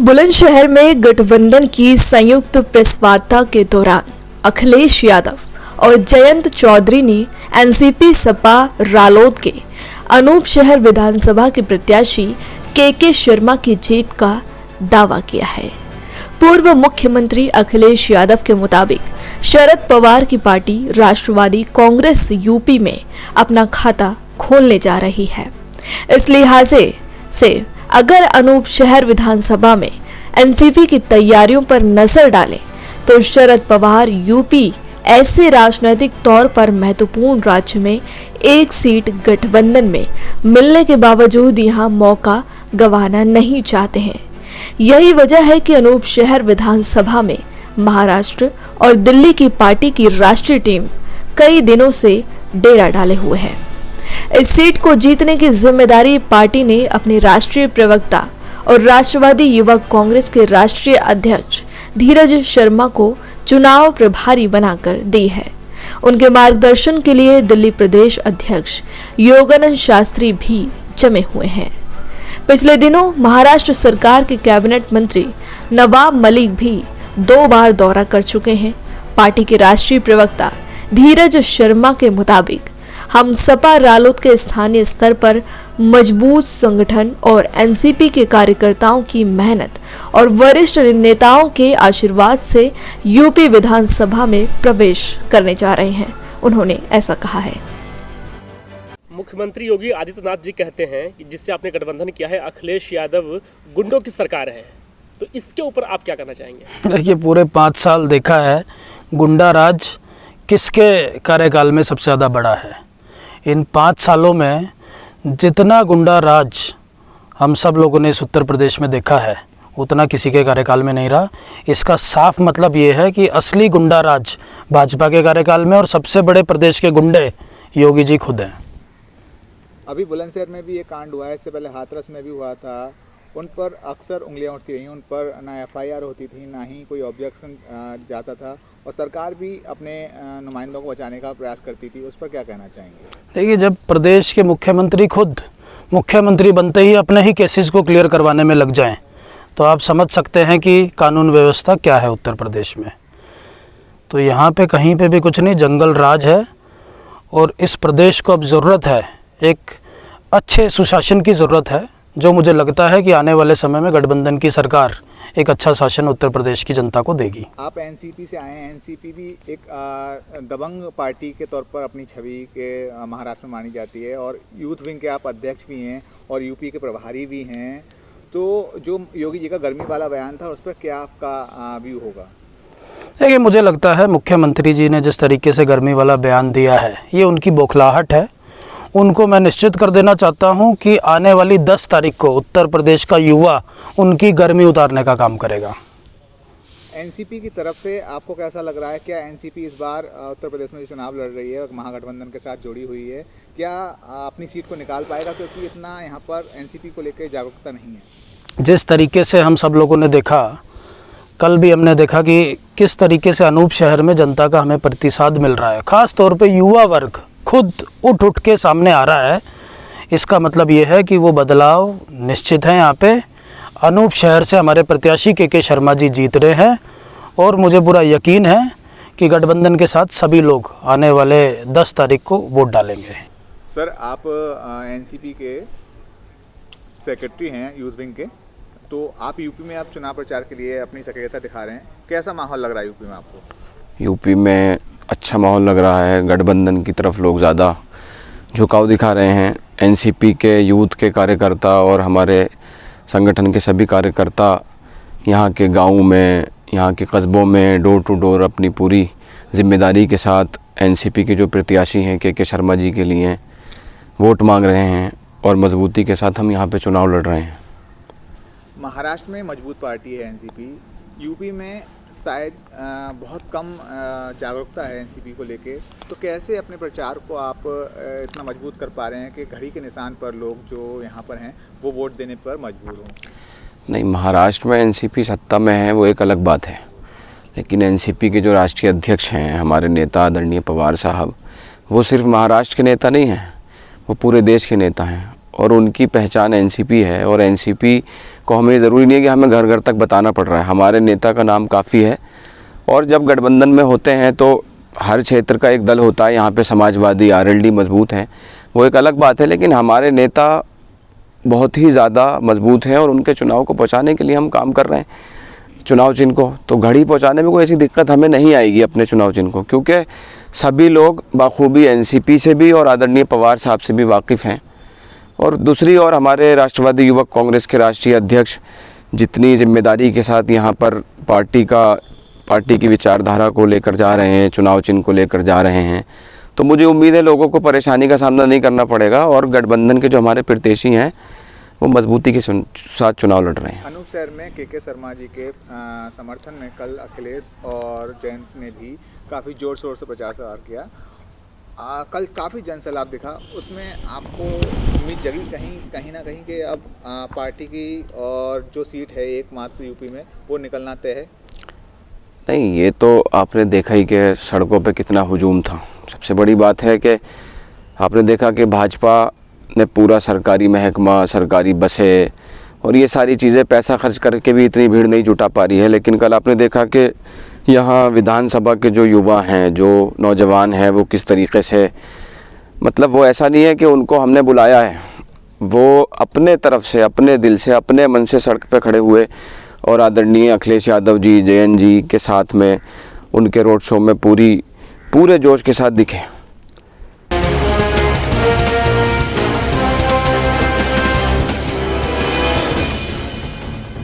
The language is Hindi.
बुलंदशहर में गठबंधन की संयुक्त प्रेस वार्ता के दौरान अखिलेश यादव और जयंत चौधरी ने एनसीपी सपा रालोद के अनूप शहर विधानसभा के प्रत्याशी के शर्मा की जीत का दावा किया है। पूर्व मुख्यमंत्री अखिलेश यादव के मुताबिक शरद पवार की पार्टी राष्ट्रवादी कांग्रेस यूपी में अपना खाता खोलने जा रही है। इस लिहाजे से अगर अनूप शहर विधानसभा में एनसीपी की तैयारियों पर नजर डालें तो शरद पवार यूपी ऐसे राजनीतिक तौर पर महत्वपूर्ण राज्य में एक सीट गठबंधन में मिलने के बावजूद यहां मौका गंवाना नहीं चाहते हैं। यही वजह है कि अनूप शहर विधानसभा में महाराष्ट्र और दिल्ली की पार्टी की राष्ट्रीय टीम कई दिनों से डेरा डाले हुए है। इस सीट को जीतने की जिम्मेदारी पार्टी ने अपने राष्ट्रीय प्रवक्ता और राष्ट्रवादी युवक कांग्रेस के राष्ट्रीय अध्यक्ष धीरज शर्मा को चुनाव प्रभारी बनाकर दी है। उनके मार्गदर्शन के लिए दिल्ली प्रदेश अध्यक्ष योगानंद शास्त्री भी जमे हुए हैं। पिछले दिनों महाराष्ट्र सरकार के कैबिनेट मंत्री नवाब मलिक भी 2 बार दौरा कर चुके हैं। पार्टी के राष्ट्रीय प्रवक्ता धीरज शर्मा के मुताबिक हम सपा रालोद के स्थानीय स्तर पर मजबूत संगठन और एनसीपी के कार्यकर्ताओं की मेहनत और वरिष्ठ नेताओं के आशीर्वाद से यूपी विधानसभा में प्रवेश करने जा रहे हैं। उन्होंने ऐसा कहा है। मुख्यमंत्री योगी आदित्यनाथ जी कहते हैं कि जिससे आपने गठबंधन किया है अखिलेश यादव गुंडों की सरकार है, तो इसके ऊपर आप क्या कहना चाहेंगे? देखिए, पूरे 5 साल देखा है गुंडा राज किसके कार्यकाल में सबसे ज़्यादा बढ़ा है। इन 5 सालों में जितना गुंडा राज हम सब लोगों ने इस उत्तर प्रदेश में देखा है उतना किसी के कार्यकाल में नहीं रहा। इसका साफ मतलब ये है कि असली गुंडा राज भाजपा के कार्यकाल में और सबसे बड़े प्रदेश के गुंडे योगी जी खुद हैं। अभी बुलंदशहर में भी ये कांड हुआ है, इससे पहले हाथरस में भी हुआ था। उन पर अक्सर उंगलियां उठती रहीं, उन पर ना एफआईआर होती थी, ना ही कोई ऑब्जेक्शन जाता था, और सरकार भी अपने नुमाइंदों को बचाने का प्रयास करती थी। उस पर क्या कहना चाहेंगे? देखिए, जब प्रदेश के मुख्यमंत्री खुद मुख्यमंत्री बनते ही अपने ही केसेस को क्लियर करवाने में लग जाएं, तो आप समझ सकते हैं कि कानून व्यवस्था क्या है उत्तर प्रदेश में। तो यहाँ पे कहीं पे भी कुछ नहीं, जंगल राज है। और इस प्रदेश को अब ज़रूरत है, एक अच्छे सुशासन की ज़रूरत है, जो मुझे लगता है कि आने वाले समय में गठबंधन की सरकार एक अच्छा शासन उत्तर प्रदेश की जनता को देगी। आप एनसीपी से आए हैं, एनसीपी भी एक दबंग पार्टी के तौर पर अपनी छवि के महाराष्ट्र में मानी जाती है, और यूथ विंग के आप अध्यक्ष भी हैं और यूपी के प्रभारी भी हैं। तो जो योगी जी का गर्मी वाला बयान था उस पर क्या आपका व्यू होगा? देखिए, मुझे लगता है मुख्यमंत्री जी ने जिस तरीके से गर्मी वाला बयान दिया है ये उनकी बौखलाहट है। उनको मैं निश्चित कर देना चाहता हूं कि आने वाली 10 तारीख को उत्तर प्रदेश का युवा उनकी गर्मी उतारने का काम करेगा। एनसीपी की तरफ से आपको कैसा लग रहा है? क्या एनसीपी इस बार उत्तर प्रदेश में जो चुनाव लड़ रही है महागठबंधन के साथ जुड़ी हुई है, क्या अपनी सीट को निकाल पाएगा? क्योंकि इतना यहाँ पर एनसीपी को लेकर जागरूकता नहीं है। जिस तरीके से हम सब लोगों ने देखा, कल भी हमने देखा कि किस तरीके से अनूप शहर में जनता का हमें प्रतिसाद मिल रहा है, ख़ास तौर पे युवा वर्ग खुद उठ के सामने आ रहा है। इसका मतलब ये है कि वो बदलाव निश्चित है। यहाँ पे अनूप शहर से हमारे प्रत्याशी के शर्मा जी जीत रहे हैं, और मुझे पूरा यकीन है कि गठबंधन के साथ सभी लोग आने वाले 10 तारीख को वोट डालेंगे। सर, आप एनसीपी के सेक्रेटरी हैं यूथ विंग के, तो आप यूपी में आप चुनाव प्रचार के लिए अपनी सक्रियता दिखा रहे हैं। कैसा माहौल लग रहा है यूपी में आपको? यूपी में अच्छा माहौल लग रहा है। गठबंधन की तरफ लोग ज़्यादा झुकाव दिखा रहे हैं। एनसीपी के यूथ के कार्यकर्ता और हमारे संगठन के सभी कार्यकर्ता यहाँ के गाँव में, यहाँ के कस्बों में डोर टू डोर अपनी पूरी जिम्मेदारी के साथ एनसीपी के जो प्रत्याशी हैं के शर्मा जी के लिए वोट मांग रहे हैं, और मजबूती के साथ हम यहाँ पे चुनाव लड़ रहे हैं। महाराष्ट्र में मजबूत पार्टी है एनसीपी, यूपी में शायद बहुत कम जागरूकता है एनसीपी को लेके, तो कैसे अपने प्रचार को आप इतना मजबूत कर पा रहे हैं कि घड़ी के निशान पर लोग जो यहाँ पर हैं वो वोट देने पर मजबूर हों? नहीं, महाराष्ट्र में एनसीपी सत्ता में है वो एक अलग बात है, लेकिन एनसीपी के जो राष्ट्रीय अध्यक्ष हैं हमारे नेता आदरणीय पवार साहब, वो सिर्फ महाराष्ट्र के नेता नहीं हैं, वो पूरे देश के नेता हैं। और उनकी पहचान एनसीपी है। और एनसीपी को हमें ज़रूरी नहीं है कि हमें घर घर तक बताना पड़ रहा है, हमारे नेता का नाम काफ़ी है। और जब गठबंधन में होते हैं तो हर क्षेत्र का एक दल होता है, यहाँ पे समाजवादी आरएलडी मजबूत हैं, वो एक अलग बात है, लेकिन हमारे नेता बहुत ही ज़्यादा मजबूत हैं और उनके चुनाव को पहुँचाने के लिए हम काम कर रहे हैं। चुनाव चिन्ह को तो घड़ी पहुँचाने में कोई ऐसी दिक्कत हमें नहीं आएगी अपने चुनाव चिन्ह को, क्योंकि सभी लोग बाखूबी एनसीपी से भी और आदरणीय पवार साहब से भी वाकिफ़ हैं। और दूसरी ओर हमारे राष्ट्रवादी युवक कांग्रेस के राष्ट्रीय अध्यक्ष जितनी जिम्मेदारी के साथ यहाँ पर पार्टी की विचारधारा को लेकर जा रहे हैं, चुनाव चिन्ह को लेकर जा रहे हैं, तो मुझे उम्मीद है लोगों को परेशानी का सामना नहीं करना पड़ेगा और गठबंधन के जो हमारे प्रत्याशी हैं वो मजबूती के साथ चुनाव लड़ रहे हैं। अनूप शहर में के शर्मा जी के समर्थन में कल अखिलेश और जयंत ने भी काफ़ी ज़ोर शोर से प्रचार सवार किया। कल काफ़ी जनसैलाब दिखा, उसमें आपको उम्मीद जगी कहीं ना कहीं कि अब पार्टी की और जो सीट है एकमात्र यूपी में वो निकलना तय है? नहीं, ये तो आपने देखा ही कि सड़कों पे कितना हुजूम था। सबसे बड़ी बात है कि आपने देखा कि भाजपा ने पूरा सरकारी महकमा, सरकारी बसें और ये सारी चीज़ें पैसा खर्च करके भी इतनी भीड़ नहीं जुटा पा रही है। लेकिन कल आपने देखा कि यहाँ विधानसभा के जो युवा हैं, जो नौजवान हैं, वो किस तरीके से, मतलब वो ऐसा नहीं है कि उनको हमने बुलाया है, वो अपने तरफ से, अपने दिल से, अपने मन से सड़क पे खड़े हुए और आदरणीय अखिलेश यादव जी, जयंत जी के साथ में उनके रोड शो में पूरे जोश के साथ दिखे।